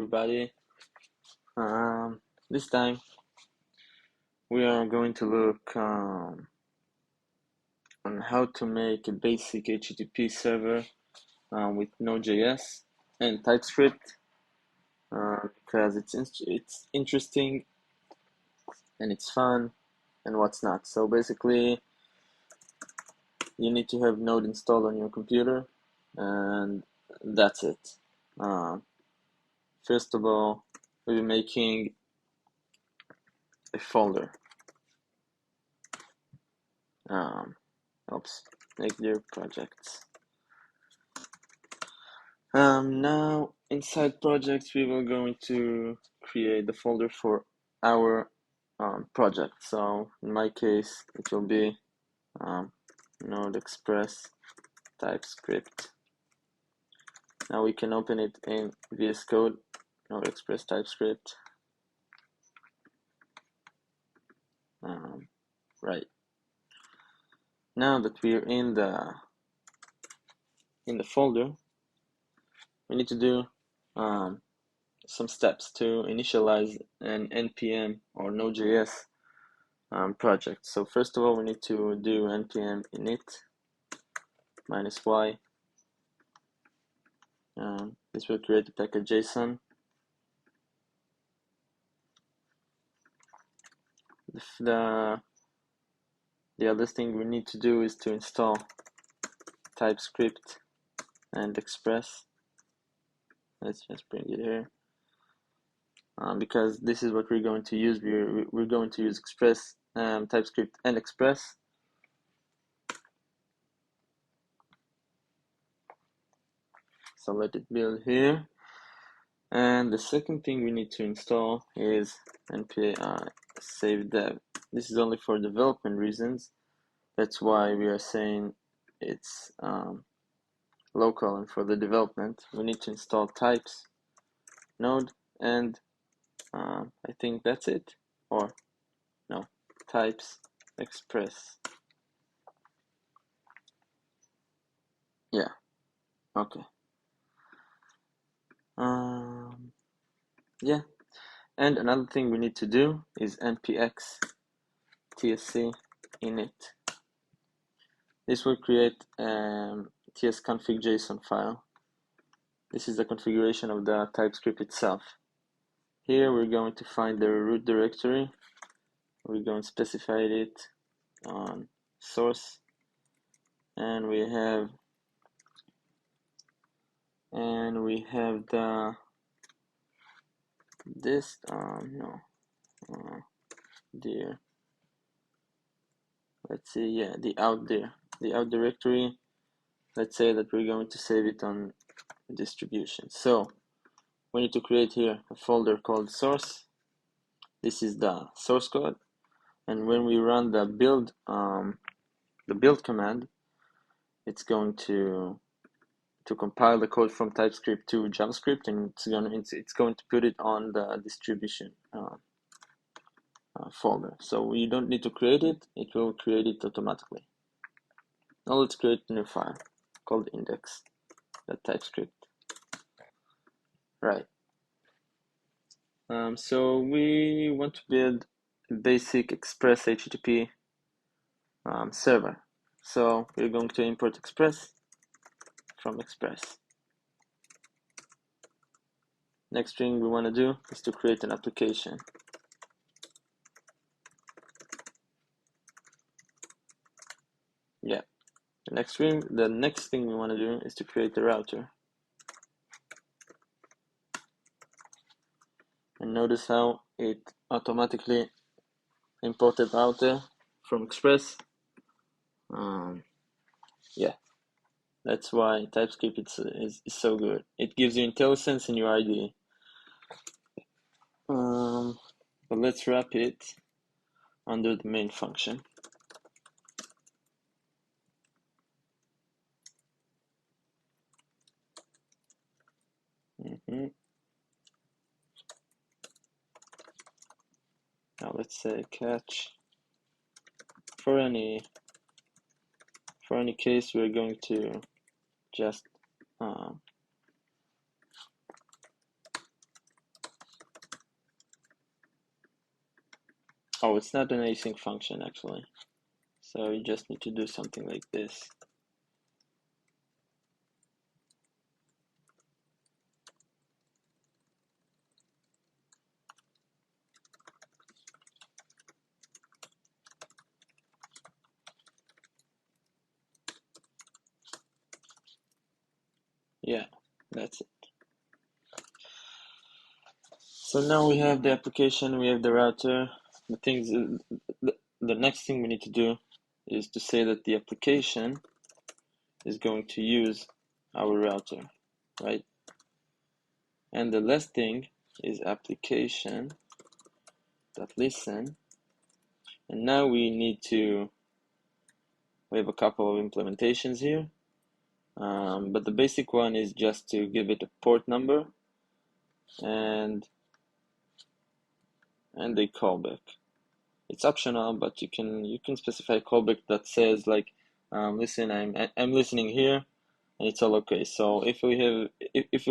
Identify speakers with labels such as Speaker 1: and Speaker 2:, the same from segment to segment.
Speaker 1: everybody. This time we are going to look on how to make a basic HTTP server with Node.js and Typescript because it's interesting and it's fun and what's not. So basically, you need to have Node installed on your computer, and that's it. First of all, we'll be making a folder. Make new projects. Now inside projects, we will going to create the folder for our project. So in my case, it will be Node Express TypeScript. Now we can open it in VS Code, Node Express TypeScript. Right. Now that we're in the folder, we need to do some steps to initialize an npm or Node.js project. So first of all, we need to do npm init -y. This will create a package JSON. The other thing we need to do is to install TypeScript and Express. Let's just bring it here. Because this is what we're going to use. We're going to use Express, TypeScript and Express. So let it build here. And the second thing we need to install is npm save dev. This is only for development reasons. That's why we are saying it's local, and for the development we need to install types node, and I think that's it, or no, types express. Yeah, okay. Yeah, and another thing we need to do is npx tsc init. This will create tsconfig JSON file. This is the configuration of the TypeScript itself. Here we're going to find the root directory. We're going to specify it on source, and we have the this there. Let's see, yeah, the out directory. Let's say that we're going to save it on distribution. So we need to create here a folder called source. This is the source code, and when we run the build command, it's going to compile the code from TypeScript to JavaScript, and it's going to put it on the distribution folder. So we don't need to create it; it will create it automatically. Now let's create a new file called index.typescript. Right. So we want to build a basic Express HTTP server. So we're going to import Express from Express. Next thing we want to do is to create an application. Yeah. The next thing we want to do is to create a router. And notice how it automatically imported router from Express. Yeah, that's why TypeScript is so good. It gives you IntelliSense in your IDE. But let's wrap it under the main function. Now let's say catch. For any case, we're going to just Oh, it's not an async function actually. So you just need to do something like this. Yeah, that's it. So now we have the application, we have the router. The next thing we need to do is to say that the application is going to use our router, right? And the last thing is application.listen. And now we have a couple of implementations here. But the basic one is just to give it a port number and a callback. It's optional, but you can specify a callback that says like, listen, I'm listening here, and it's all okay. So if we'll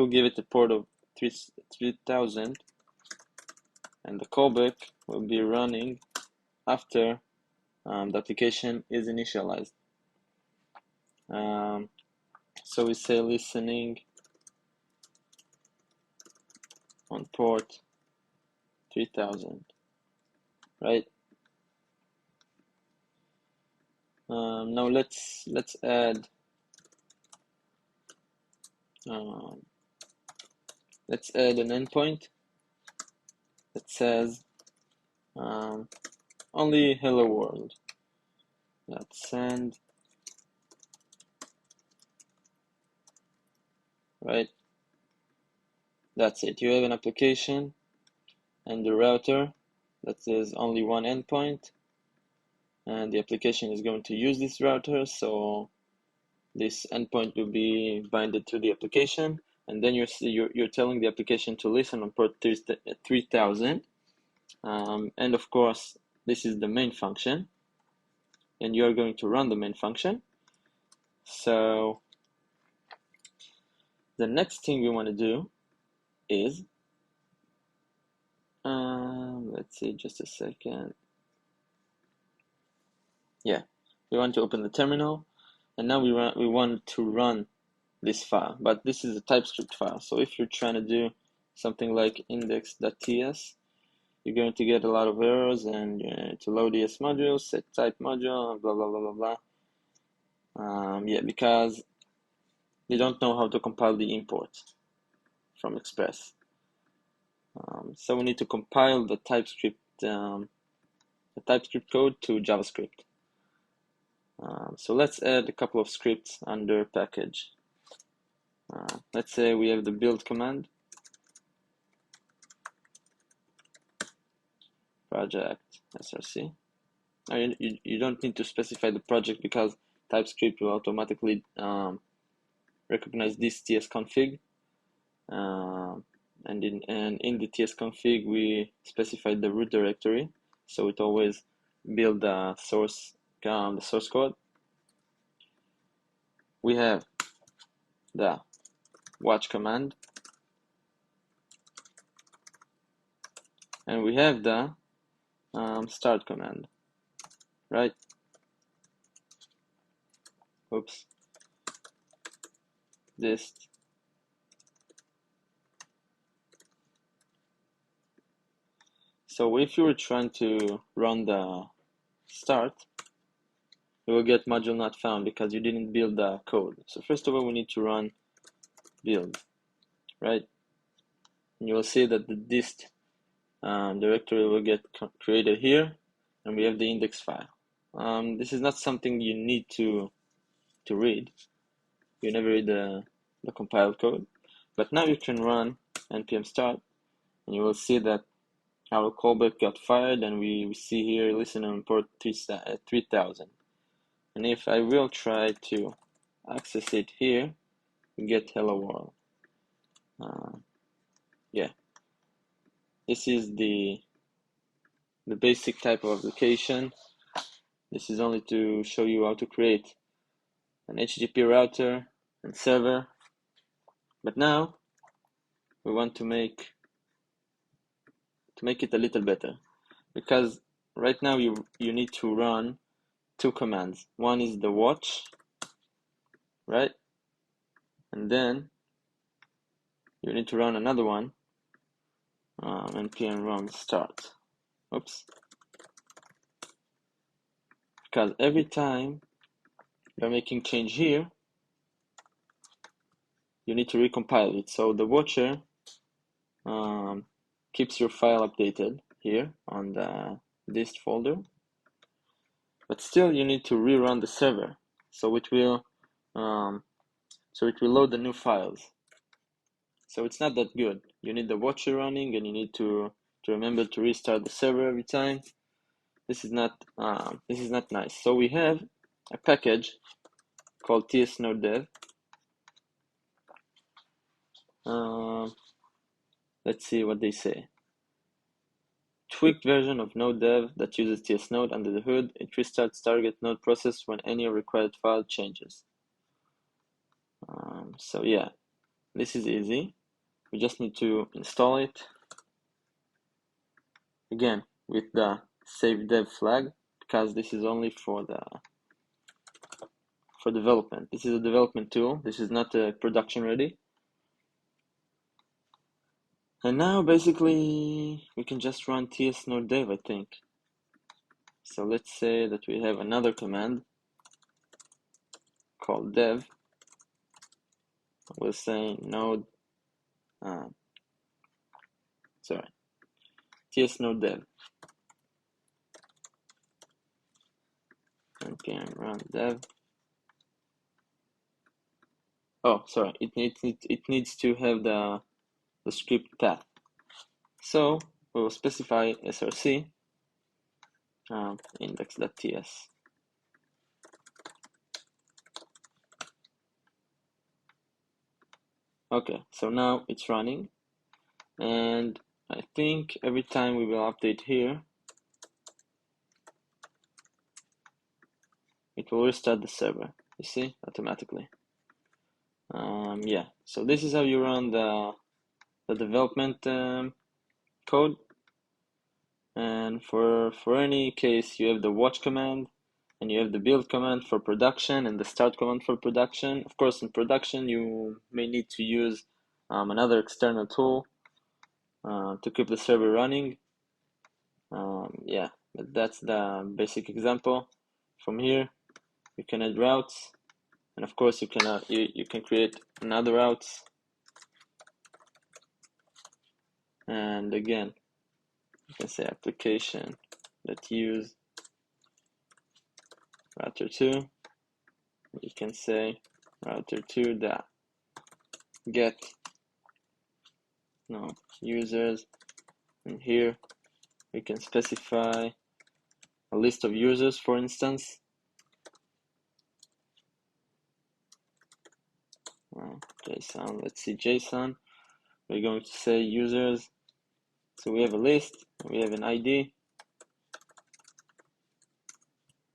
Speaker 1: give it a port of 3000, and the callback will be running after the application is initialized. So we say listening on port 3000, right? Now let's add an endpoint that says only hello world. Let's send, right? That's it. You have an application and the router that says only one endpoint, and the application is going to use this router, so this endpoint will be binded to the application, and then you're telling the application to listen on port 3000, and of course this is the main function, and you're going to run the main function. So the next thing we want to do is, let's see, just a second. Yeah, we want to open the terminal, and now we want to run this file, but this is a TypeScript file. So if you're trying to do something like index.ts, you're going to get a lot of errors, and to load ES module, set type module, blah blah blah blah blah. Yeah, because they don't know how to compile the import from Express. So we need to compile the TypeScript code to JavaScript. So let's add a couple of scripts under package. Let's say we have the build command, project src. You don't need to specify the project because TypeScript will automatically recognize this tsconfig, and in the tsconfig we specified the root directory, so it always build the source code. We have the watch command, and we have the start command, right? Oops. Dist. So if you were trying to run the start, you will get module not found because you didn't build the code. So first of all, we need to run build, right? And you will see that the dist directory will get created here, and we have the index file. This is not something you need to read. You never read the compiled code, but now you can run npm start, and you will see that our callback got fired, and we see here listen on port 3000. And if I will try to access it here, we get hello world. Yeah, this is the basic type of application. This is only to show you how to create an HTTP router and server. But now we want to make it a little better, because right now you need to run two commands. One is the watch, right? And then you need to run another one, npm run start. Oops. Because every time you're making change here, you need to recompile it. So the watcher keeps your file updated here on the dist folder, but still you need to rerun the server. So it will load the new files. So it's not that good. You need the watcher running, and you need to remember to restart the server every time. This is not nice. So we have a package called ts-node-dev. Let's see what they say. Tweaked version of Node.dev that uses ts-node under the hood. It restarts target node process when any required file changes. So yeah, this is easy. We just need to install it again with the save dev flag, because this is only for development. This is a development tool. This is not production ready. And now basically we can just run ts-node-dev, I think. So let's say that we have another command called dev. We'll say node, ts-node-dev. npm run dev. Oh, sorry, it needs to have the script path. So we will specify src index.ts. Okay, so now it's running, and I think every time we will update here, it will restart the server. You see, automatically. Yeah, so this is how you run the development code. And for any case, you have the watch command, and you have the build command for production, and the start command for production. Of course, in production, you may need to use another external tool to keep the server running. Yeah, but that's the basic example. From here, you can add routes, and of course, you can create another routes. And again, you can say application that use router 2. You can say router 2 dot get users, and here we can specify a list of users, for instance. JSON, let's see, JSON. We're going to say users. So we have a list, we have an ID,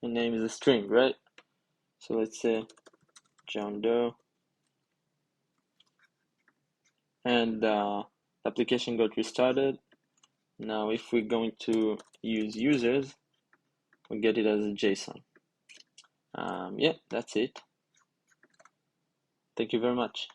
Speaker 1: and name is a string, right? So let's say John Doe, and the application got restarted. Now if we're going to use users, we get it as a JSON. Yeah, that's it. Thank you very much.